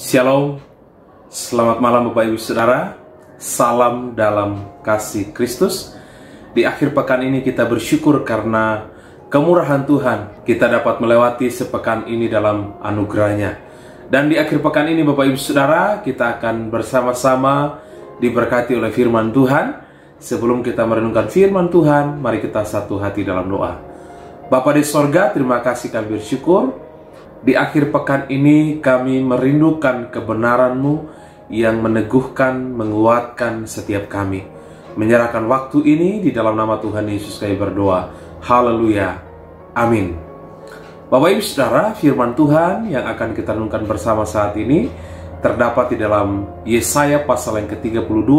Shalom, selamat malam Bapak Ibu Saudara, salam dalam kasih Kristus. Di akhir pekan ini kita bersyukur karena kemurahan Tuhan kita dapat melewati sepekan ini dalam anugerahnya. Dan di akhir pekan ini Bapak Ibu Saudara, kita akan bersama-sama diberkati oleh firman Tuhan. Sebelum kita merenungkan firman Tuhan, mari kita satu hati dalam doa. Bapa di sorga, terima kasih kami bersyukur. Di akhir pekan ini kami merindukan kebenaran-Mu yang meneguhkan, menguatkan setiap kami. Menyerahkan waktu ini di dalam nama Tuhan Yesus kami berdoa. Haleluya. Amin. Bapak Ibu Saudara, firman Tuhan yang akan kita renungkan bersama saat ini terdapat di dalam Yesaya pasal yang ke-32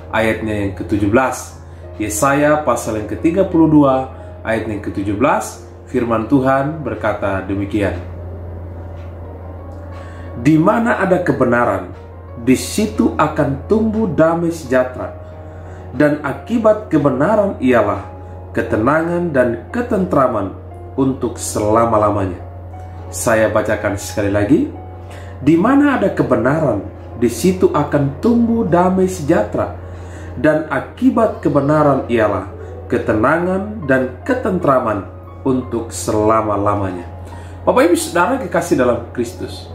ayatnya yang ke-17. Yesaya pasal yang ke-32 ayat yang ke-17, firman Tuhan berkata demikian. Di mana ada kebenaran, di situ akan tumbuh damai sejahtera, dan akibat kebenaran ialah ketenangan dan ketentraman untuk selama-lamanya. Saya bacakan sekali lagi. Di mana ada kebenaran, di situ akan tumbuh damai sejahtera, dan akibat kebenaran ialah ketenangan dan ketentraman untuk selama-lamanya. Bapak Ibu Saudara kekasih dalam Kristus,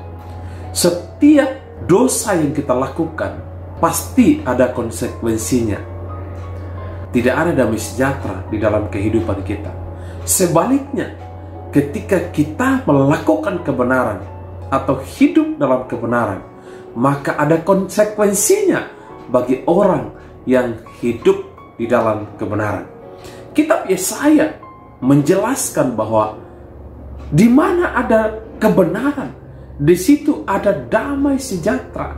setiap dosa yang kita lakukan pasti ada konsekuensinya. Tidak ada damai sejahtera di dalam kehidupan kita. Sebaliknya, ketika kita melakukan kebenaran atau hidup dalam kebenaran, maka ada konsekuensinya bagi orang yang hidup di dalam kebenaran. Kitab Yesaya menjelaskan bahwa di mana ada kebenaran, di situ ada damai sejahtera.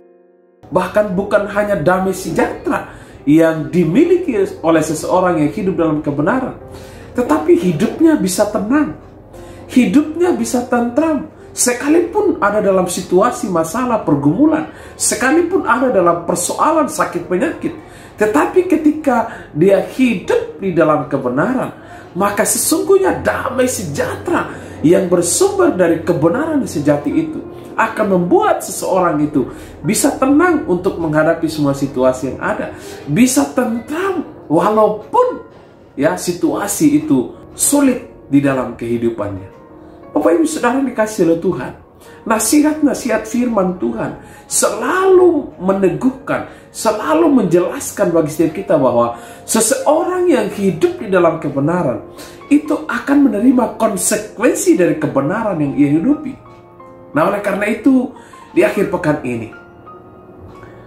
Bahkan bukan hanya damai sejahtera yang dimiliki oleh seseorang yang hidup dalam kebenaran, tetapi hidupnya bisa tenang, hidupnya bisa tentram. Sekalipun ada dalam situasi masalah pergumulan, sekalipun ada dalam persoalan sakit penyakit, tetapi ketika dia hidup di dalam kebenaran, maka sesungguhnya damai sejahtera yang bersumber dari kebenaran sejati itu akan membuat seseorang itu bisa tenang untuk menghadapi semua situasi yang ada, bisa tentram walaupun situasi itu sulit di dalam kehidupannya. Bapak Ibu Saudara dikasih oleh Tuhan, nasihat-nasihat firman Tuhan selalu meneguhkan, selalu menjelaskan bagi setiap kita bahwa seseorang yang hidup di dalam kebenaran itu akan menerima konsekuensi dari kebenaran yang ia hidupi. Nah, oleh karena itu, di akhir pekan ini,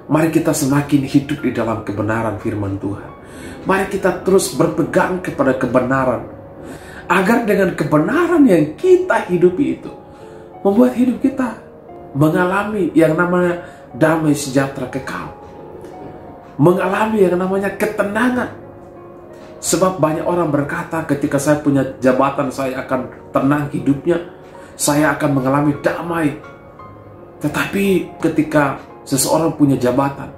mari kita semakin hidup di dalam kebenaran firman Tuhan. Mari kita terus berpegang kepada kebenaran, agar dengan kebenaran yang kita hidupi itu, membuat hidup kita mengalami yang namanya damai sejahtera kekal, mengalami yang namanya ketenangan. Sebab banyak orang berkata, ketika saya punya jabatan, saya akan tenang hidupnya, saya akan mengalami damai. Tetapi ketika seseorang punya jabatan,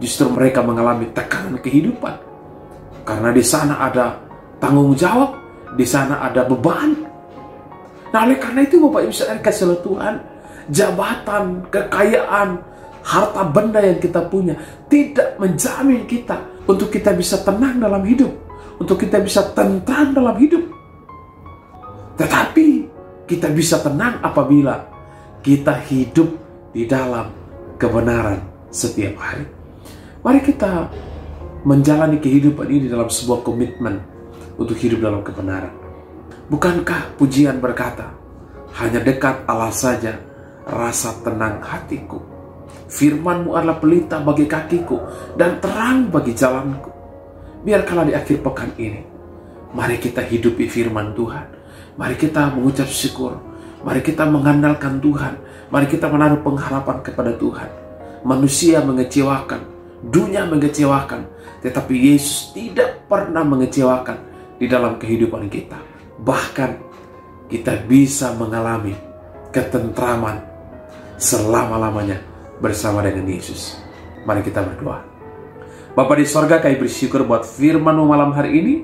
justru mereka mengalami tekanan kehidupan. Karena di sana ada tanggung jawab, di sana ada beban. Nah, oleh karena itu Bapak Ibu Saudara kasih oleh Tuhan, jabatan, kekayaan, harta benda yang kita punya tidak menjamin kita untuk kita bisa tenang dalam hidup, untuk kita bisa tentram dalam hidup. Tetapi kita bisa tenang apabila kita hidup di dalam kebenaran setiap hari. Mari kita menjalani kehidupan ini dalam sebuah komitmen untuk hidup dalam kebenaran. Bukankah pujian berkata, hanya dekat Allah saja rasa tenang hatiku. Firman-Mu adalah pelita bagi kakiku dan terang bagi jalanku. Biarkanlah di akhir pekan ini, mari kita hidupi firman Tuhan. Mari kita mengucap syukur. Mari kita mengandalkan Tuhan. Mari kita menaruh pengharapan kepada Tuhan. Manusia mengecewakan, dunia mengecewakan, tetapi Yesus tidak pernah mengecewakan di dalam kehidupan kita. Bahkan kita bisa mengalami ketentraman selama-lamanya bersama dengan Yesus. Mari kita berdoa. Bapa di sorga, kami bersyukur buat firman-Mu malam hari ini,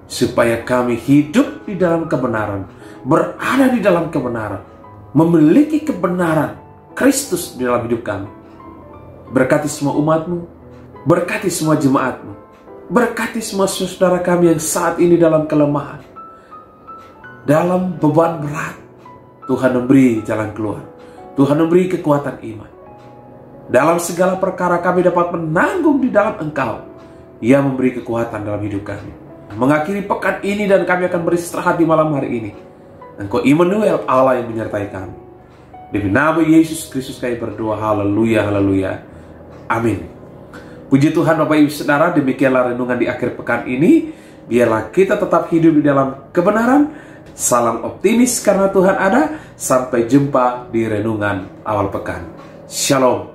supaya kami hidup di dalam kebenaran, berada di dalam kebenaran, memiliki kebenaran Kristus di dalam hidup kami. Berkati semua umat-Mu, berkati semua jemaat-Mu, berkati semua saudara kami yang saat ini dalam kelemahan, dalam beban berat. Tuhan memberi jalan keluar, Tuhan memberi kekuatan iman. Dalam segala perkara kami dapat menanggung di dalam Engkau. Ia memberi kekuatan dalam hidup kami. Mengakhiri pekan ini dan kami akan beristirahat di malam hari ini. Engkau Immanuel, Allah yang menyertai kami. Demi nama Yesus Kristus kami berdoa. Haleluya, haleluya. Amin. Puji Tuhan Bapak Ibu Saudara, demikianlah renungan di akhir pekan ini. Biarlah kita tetap hidup di dalam kebenaran. Salam optimis karena Tuhan ada. Sampai jumpa di renungan awal pekan. Shalom.